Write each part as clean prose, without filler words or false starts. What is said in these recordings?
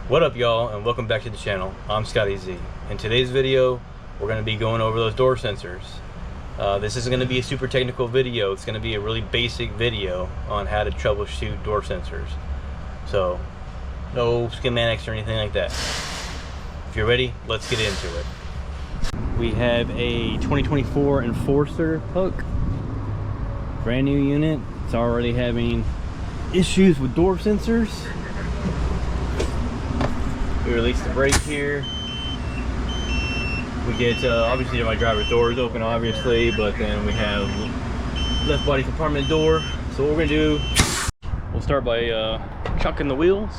What up, y'all, and welcome back to the channel. I'm Scotty Z. In today's video, we're going to be going over those door sensors. This isn't going to be a super technical video. It's going to be a really basic video on how to troubleshoot door sensors. So, no schematics or anything like that. If you're ready, let's get into it. We have a 2024 Enforcer hook. Brand new unit. It's already having issues with door sensors. We release the brake here. We get, obviously my driver door is open, obviously, but then we have left body compartment door. So what we're gonna do, we'll start by chucking the wheels.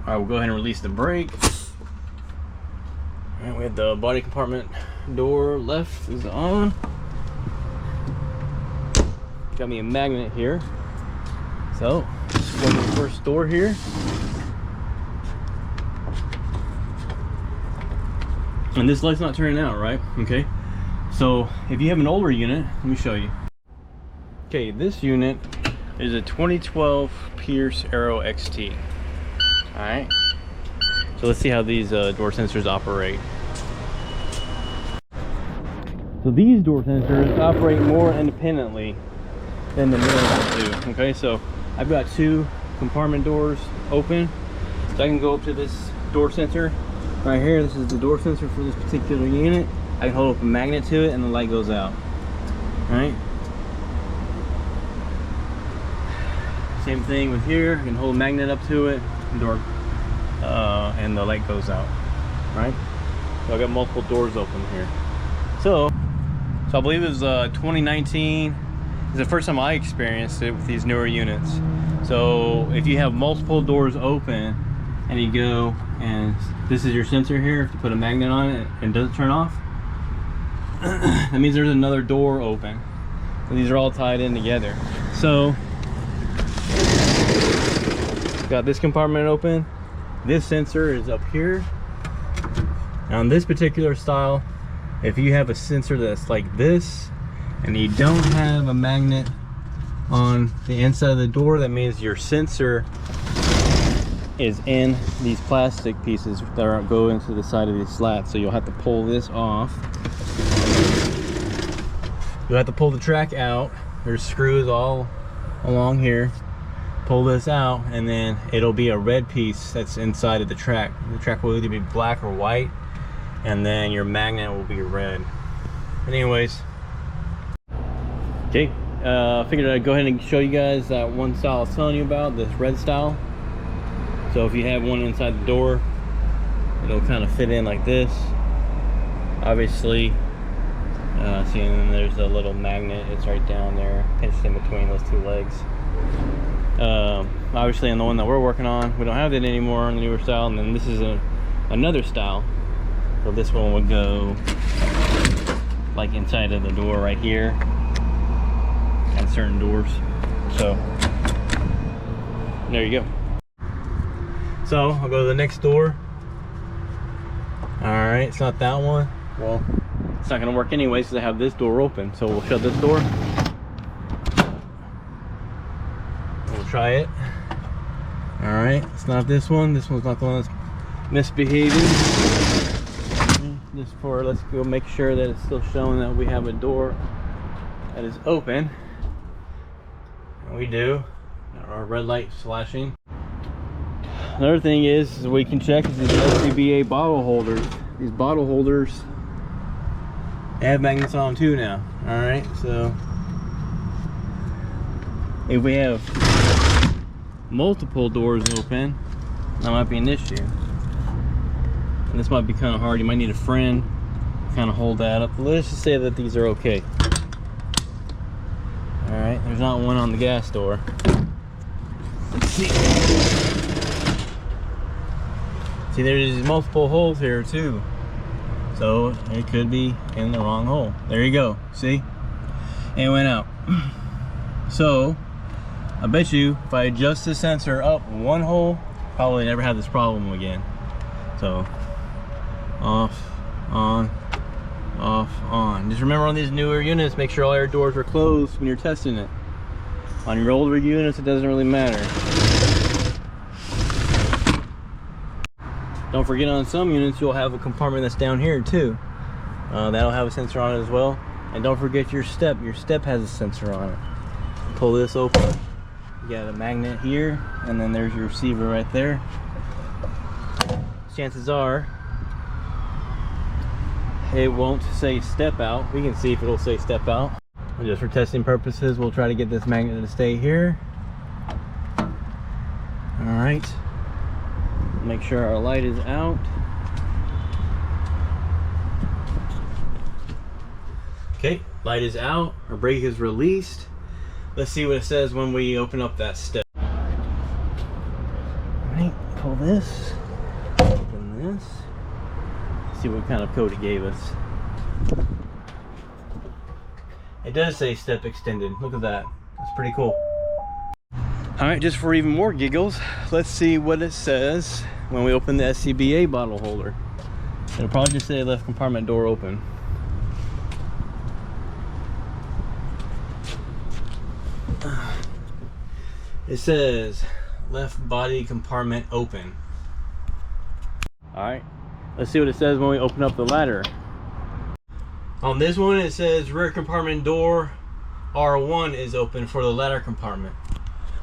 All right, we'll go ahead and release the brake. All right, we have the body compartment door left is on. Got me a magnet here. So, just go to the first door here. And this light's not turning out, right? Okay. So, if you have an older unit, let me show you. Okay, this unit is a 2012 Pierce Aero XT. Alright, so let's see how these door sensors operate. So these door sensors operate more independently than the newer ones do. Okay, so I've got two compartment doors open, so I can go up to this door sensor right here. This is the door sensor for this particular unit. I can hold up a magnet to it and the light goes out. Alright, same thing with here. I can hold a magnet up to it, door, and the light goes out. Right, so I got multiple doors open here. So I believe it was 2019 is the first time I experienced it with these newer units. So if you have multiple doors open and you go and this is your sensor here, if you put a magnet on it and it doesn't turn off, that means there's another door open. So these are all tied in together. So got this compartment open. This sensor is up here. Now on this particular style, if you have a sensor that's like this and you don't have a magnet on the inside of the door, that means your sensor is in these plastic pieces that go into the side of these slats. So you'll have to pull this off. You'll have to pull the track out. There's screws all along here. Pull this out and then it'll be a red piece that's inside of the track. The track will either be black or white, and then your magnet will be red. But anyways, okay, figured I'd go ahead and show you guys that one style I was telling you about, this red style. So if you have one inside the door, it'll kind of fit in like this. Obviously, see, and then there's a little magnet. It's right down there, pinched in between those two legs. Obviously on the one that we're working on, we don't have that anymore on the newer style, and then this is another style. So this one would go like inside of the door right here at certain doors. So there you go. So I'll go to the next door. All right, it's not that one. Well, it's not gonna work anyways because I have this door open. So we'll shut this door. We'll try it. All right, it's not this one. This one's not the one that's misbehaving. Just for, let's go make sure that it's still showing that we have a door that is open. And we do. Our red light flashing. Another thing is we can check is these LCBA bottle holders. These bottle holders, they have magnets on them too now. All right, so if we have multiple doors open, that might be an issue. And this might be kind of hard. You might need a friend to kind of hold that up. Let's just say that these are okay. All right, there's not one on the gas door. Let's see. See, there's multiple holes here too. So it could be in the wrong hole. There you go, see? And it went out. So I bet you if I adjust the sensor up one hole, probably never have this problem again. So off, on, off, on. Just remember on these newer units, make sure all your doors are closed when you're testing it. On your older units, it doesn't really matter. Don't forget, on some units you'll have a compartment that's down here too. That'll have a sensor on it as well. And don't forget your step. Your step has a sensor on it. Pull this open. You got a magnet here, and then there's your receiver right there. Chances are it won't say step out. We can see if it'll say step out. And just for testing purposes, we'll try to get this magnet to stay here. All right. Make sure our light is out. Okay, light is out. Our brake is released. Let's see what it says when we open up that step. All right, pull this. Open this. See what kind of code it gave us. It does say step extended. Look at that. That's pretty cool. All right, just for even more giggles, let's see what it says when we open the SCBA bottle holder. It'll probably just say left compartment door open. It says left body compartment open. All right, let's see what it says when we open up the ladder. On this one, it says rear compartment door R1 is open for the ladder compartment.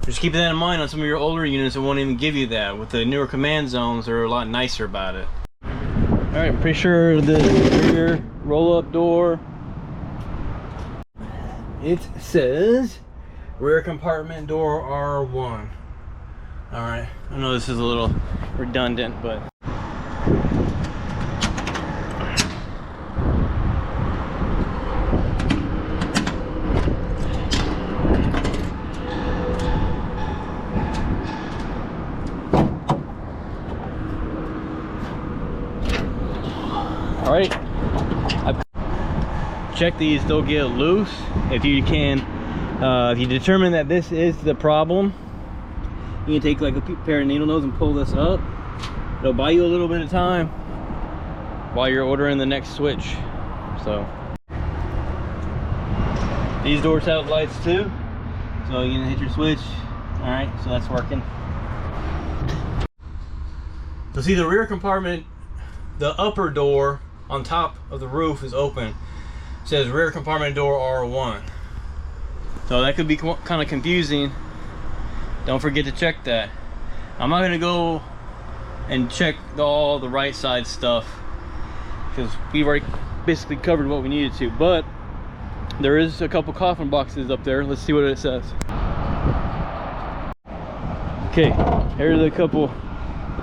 Just keep that in mind on some of your older units. It won't even give you that. With the newer command zones, they're a lot nicer about it. All right, I'm pretty sure the rear roll-up door, it says rear compartment door R1. All right, I know this is a little redundant, but all right, I've checked these, they'll get loose if you can. If you determine that this is the problem, you can take like a pair of needle nose and pull this up. It'll buy you a little bit of time while you're ordering the next switch. So these doors have lights too, so you're gonna hit your switch. All right, so that's working. So see, the rear compartment, the upper door on top of the roof is open. It says rear compartment door R1. So that could be kind of confusing. Don't forget to check that. I'm not gonna go and check all the right side stuff because we've already basically covered what we needed to, but there is a couple coffin boxes up there. Let's see what it says. Okay, here's a couple,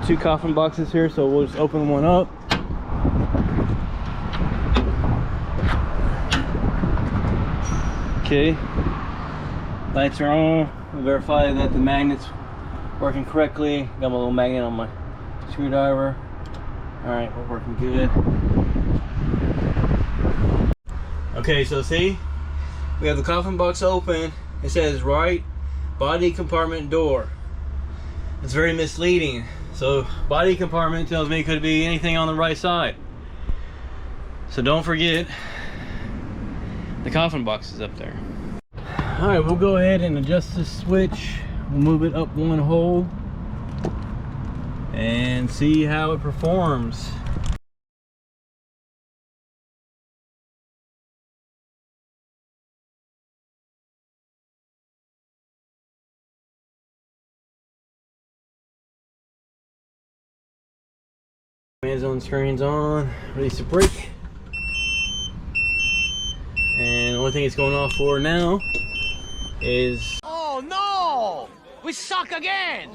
two coffin boxes here, so we'll just open one up. Okay, lights are on. We'll verify that the magnet's working correctly. Got my little magnet on my screwdriver. All right, we're working good. Okay, so see, we have the coffin box open. It says right body compartment door. It's very misleading. So body compartment tells me it could be anything on the right side. So don't forget the coffin box is up there. All right, we'll go ahead and adjust this switch. We'll move it up one hole and see how it performs. Command zone screen's on. Release the brake. And the only thing it's going off for now is... Oh no! We suck again!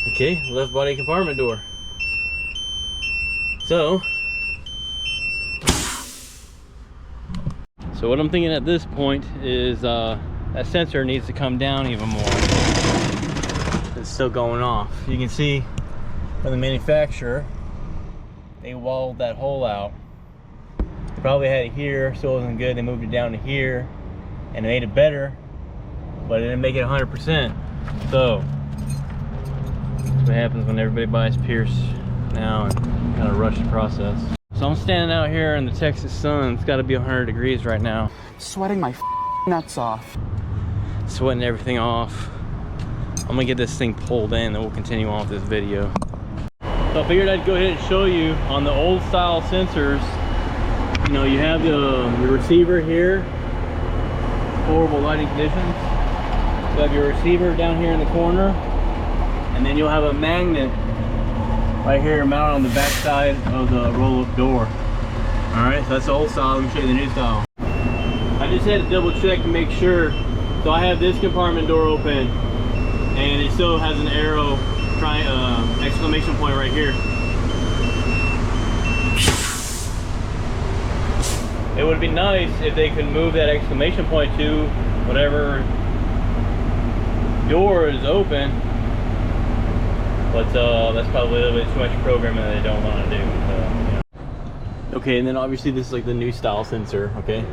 Okay, left body compartment door. So what I'm thinking at this point is that sensor needs to come down even more. It's still going off. You can see from the manufacturer, they walled that hole out. They probably had it here, so it wasn't good. They moved it down to here and made it better, but it didn't make it 100%. So what happens when everybody buys Pierce now and kind of rush the process. So I'm standing out here in the Texas sun. It's got to be 100 degrees right now. Sweating my nuts off. Sweating everything off. I'm gonna get this thing pulled in and we'll continue on with this video. So I figured I'd go ahead and show you on the old style sensors. You know, you have the receiver here. Horrible lighting conditions. You have your receiver down here in the corner, and then you'll have a magnet right here mounted on the back side of the roll-up door. All right, so that's the old style. Let me show you the new style. I just had to double check to make sure. So I have this compartment door open, and it still has an arrow, exclamation point right here. It would be nice if they could move that exclamation point to whatever door is open, but that's probably a little bit too much programming that they don't want to do. Yeah. Okay, and then obviously this is like the new style sensor. Okay,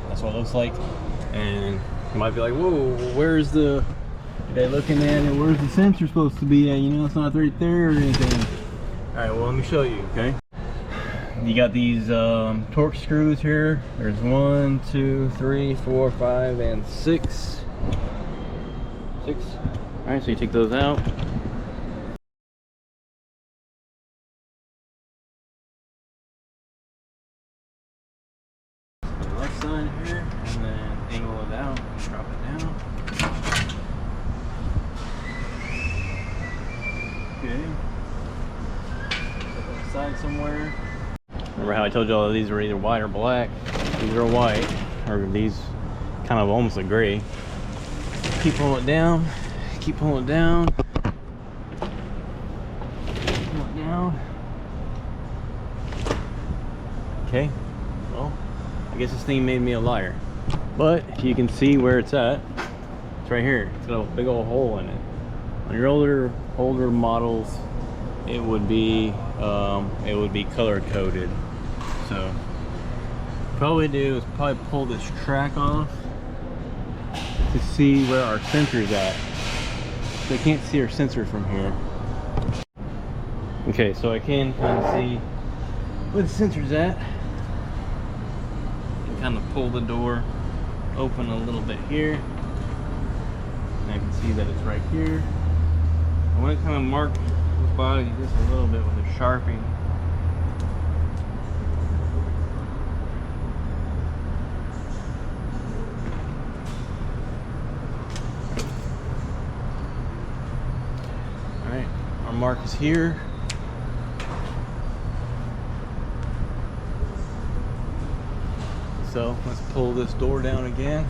that's what it looks like, and you might be like, whoa, where's the? They're looking at it. Where's the sensor supposed to be at? You know, it's not right there or anything. All right, well, let me show you. Okay. You got these torque screws here. There's 1, 2, 3, 4, 5, and 6. 6. All right, so you take those out. The left side here, and then angle it out, drop it down. Okay. Put that aside somewhere. Remember how I told you all these were either white or black? These are white, or these kind of almost a gray. Keep pulling it down, keep pulling it down. Pull it down. Okay, well, I guess this thing made me a liar. But you can see where it's at. It's right here. It's got a big old hole in it. On your older models, it would be color coded. So probably do is probably pull this track off to see where our sensor's at. So I can't see our sensor from here. Okay, so I can kind of see where the sensor's at. And kind of pull the door open a little bit here. And I can see that it's right here. I want to kind of mark the body just a little bit with a Sharpie. Alright, our mark is here. So let's pull this door down again.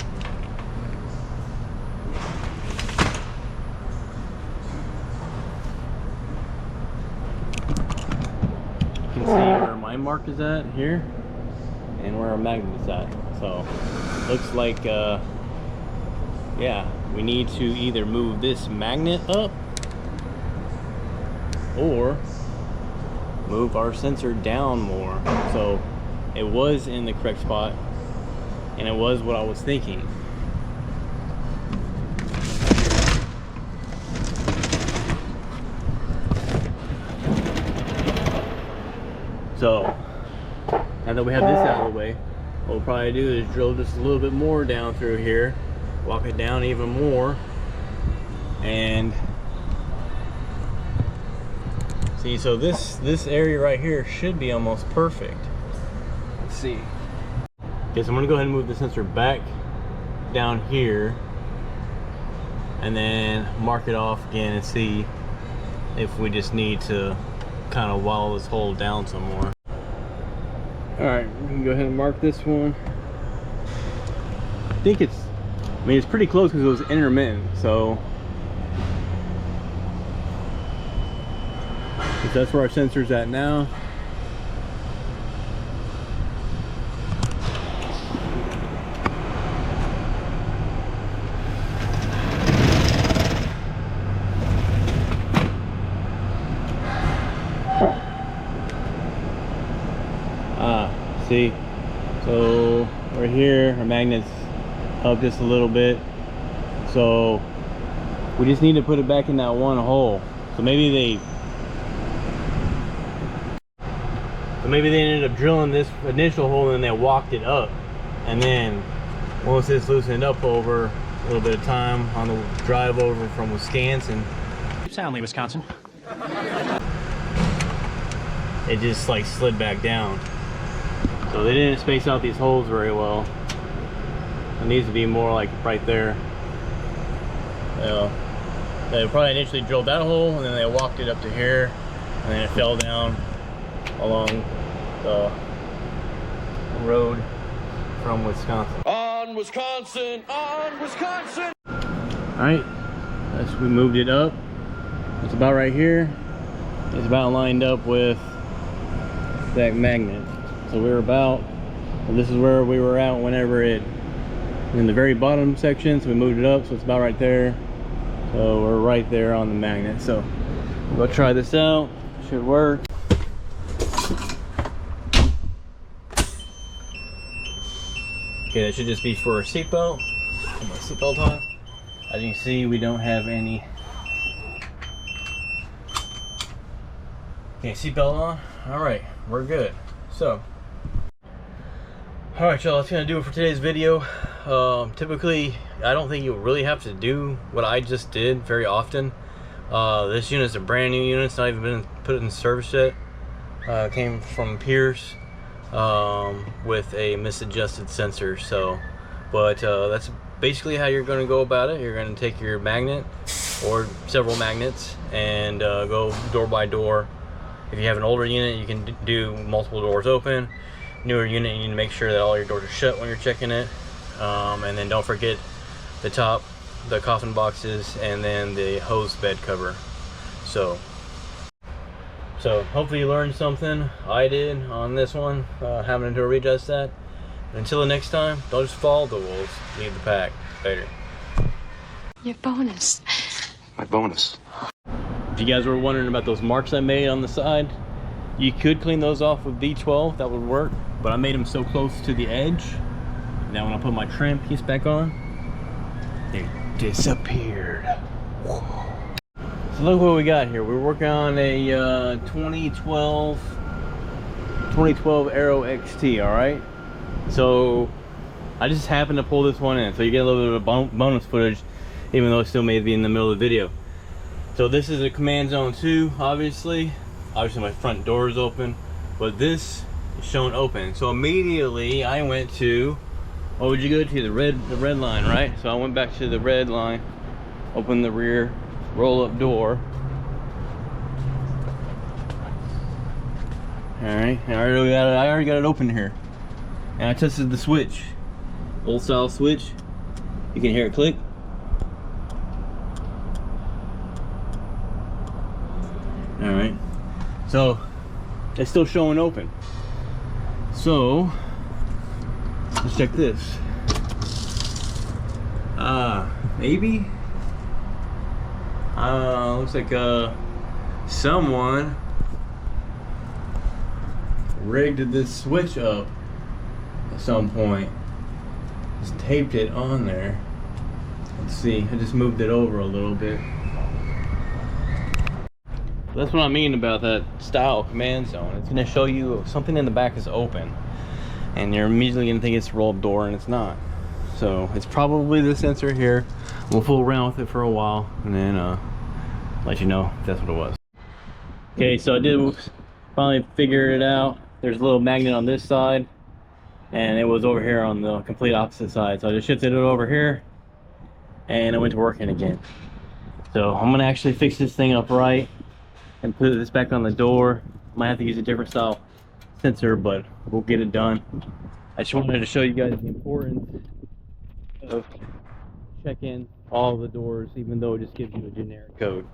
You can see where my mark is at here and where our magnet is at. So looks like yeah, we need to either move this magnet up or move our sensor down more. So it was in the correct spot and it was what I was thinking. So now that we have this out of the way, what we'll probably do is drill just a little bit more down through here, walk it down even more, and see, so this area right here should be almost perfect. Let's see. Okay, so I'm gonna go ahead and move the sensor back down here and then mark it off again and see if we just need to kind of wallow this hole down some more. All right, we can go ahead and mark this one. I think it's pretty close because it was intermittent, so that's where our sensor's at now. See, so right here our magnet's up just a little bit, so We just need to put it back in that one hole. So maybe they ended up drilling this initial hole and then they walked it up. And then once it's loosened up over a little bit of time on the drive over from Wisconsin, Soundly, Wisconsin. it just like slid back down. So they didn't space out these holes very well. It needs to be more like right there. They probably initially drilled that hole and then they walked it up to here and then it fell down along the road from Wisconsin. On Wisconsin! On Wisconsin! Alright, we moved it up. It's about right here. It's about lined up with that magnet. So we were about, well, this is where we were at whenever it, in the very bottom section, so we moved it up, so it's about right there. So we're right there on the magnet. So we'll try this out. Should work. Okay, that should just be for a seatbelt. Put my seatbelt on. As you can see, we don't have any. Okay, seatbelt on. All right, we're good. So, all right, y'all, that's gonna do it for today's video. Typically, I don't think you really have to do what I just did very often. This unit's a brand new unit. It's not even been put in service yet. Came from Pierce with a misadjusted sensor. So, but that's basically how you're going to go about it. You're going to take your magnet or several magnets and go door by door. If you have an older unit, you can do multiple doors open. Newer unit, you need to make sure that all your doors are shut when you're checking it. And then don't forget the top, the coffin boxes, and then the hose bed cover. So hopefully you learned something. I did on this one, having to readjust that. But until the next time, don't just follow the rules, lead the pack. Later. Your bonus. My bonus. If you guys were wondering about those marks I made on the side, you could clean those off with V12, that would work. But I made them so close to the edge that when I put my trim piece back on, they disappeared. So look what we got here. We're working on a 2012 Aero XT, all right? So I just happened to pull this one in, so you get a little bit of bonus footage, even though it still may be in the middle of the video. So this is a command zone 2, obviously my front door is open, but this is shown open. So immediately I went to, what would you go to? The red line, right? So I went back to the red line, opened the rear roll-up door. All right, I already got it open here, and I tested the switch, old style switch. You can hear it click. All right, so it's still showing open. So let's check this. Maybe. Looks like someone rigged this switch up at some point. Just taped it on there. Let's see, I just moved it over a little bit. That's what I mean about that style command zone. It's going to show you something in the back is open, and you're immediately going to think it's a roll-up door, and it's not. So it's probably the sensor here. We'll fool around with it for a while and then let you know if that's what it was. Okay, so I did finally figure it out. There's a little magnet on this side, and it was over here on the complete opposite side. So I just shifted it over here, and it went to working again. So I'm gonna actually fix this thing up right and put this back on the door. Might have to use a different style sensor, but we'll get it done. I just wanted to show you guys the importance of checking all the doors, even though it just gives you a generic code.